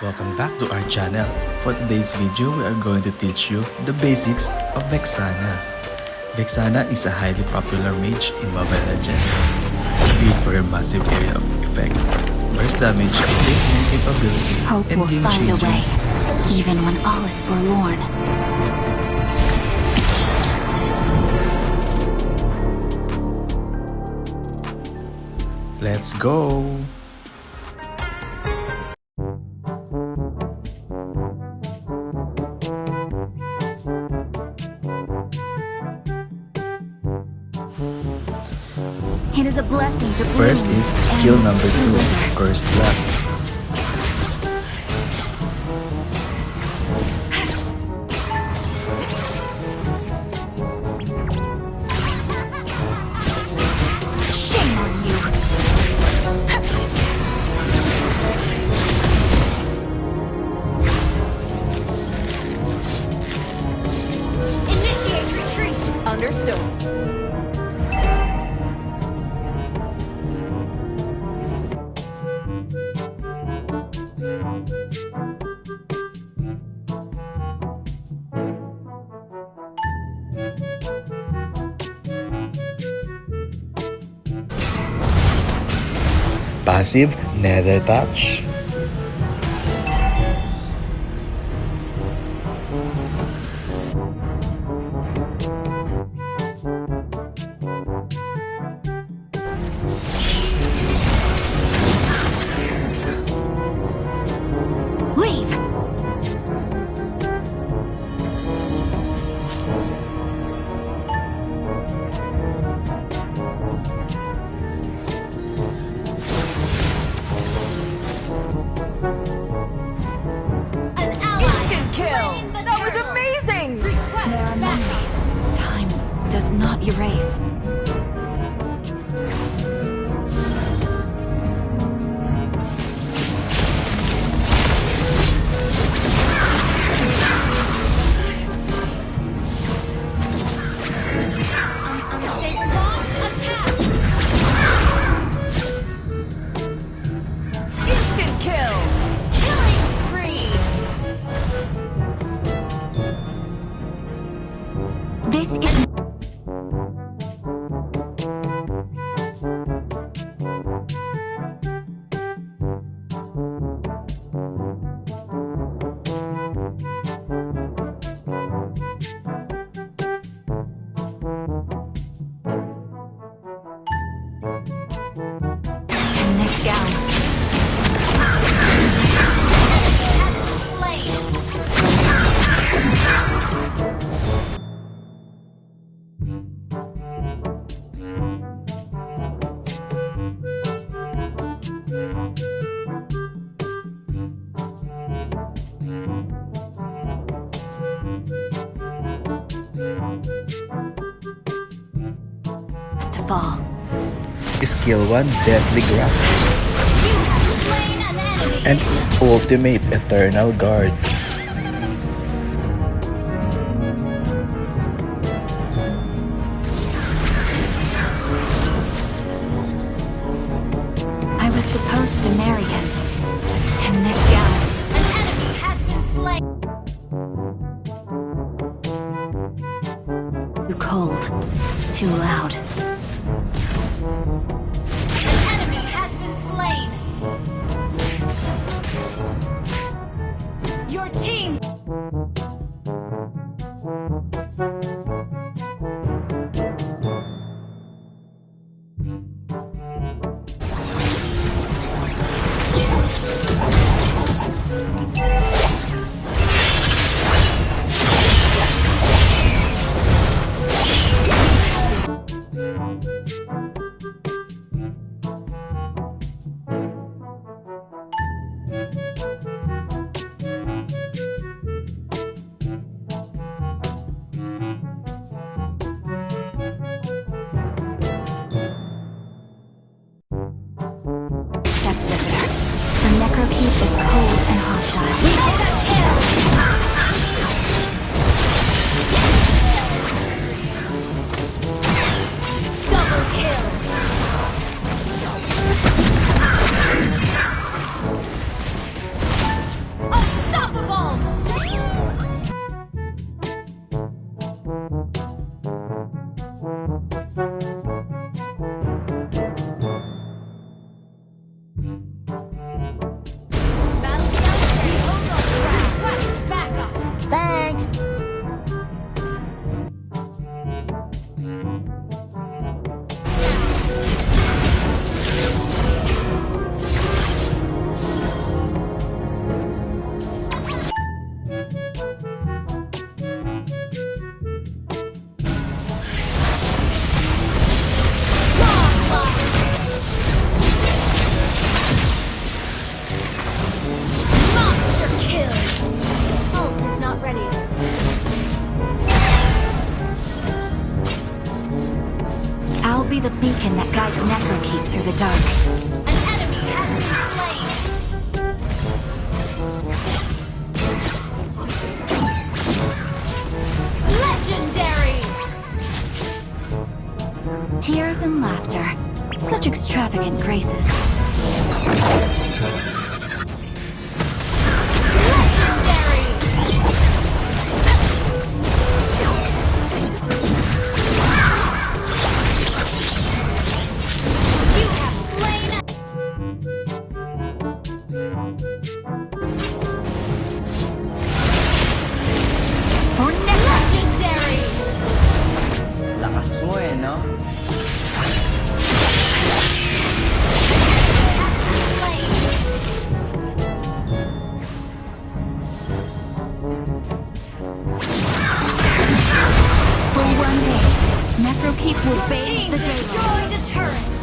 Welcome back to our channel. For today's video, we are going to teach you the basics of Vexana. Vexana is a highly popular mage in Mobile Legends. Built for her massive area of effect, burst damage, and capabilities, Hope and will game find a changing. way, even when all is forlorn. Let's go! It is a blessing to First bloom is skill and number 2, wither. Cursed Blast. Shame on you! Initiate retreat! Understood. Passive Nether Touch. Leave! Instant kill! That was amazing! There are memories time does not erase. Instant kill! Killing spree! This is... And this gown. To fall. Skill 1, Deadly Grasp. And Ultimate Eternal Guard. I was supposed to marry him. And this gown. An enemy has been slain. Too cold. Too loud. An enemy has been slain. Your team. Steps visitor. The necrokeep is cold and hostile. Double kill. the beacon that guides Necrokeep through the dark. An enemy has been slain! Legendary! Tears and laughter. Such extravagant graces. Legendary! You have slain for legendary! Lakas mo no? For one day, Necrokeep will bathe the daylight. Destroyed a turret!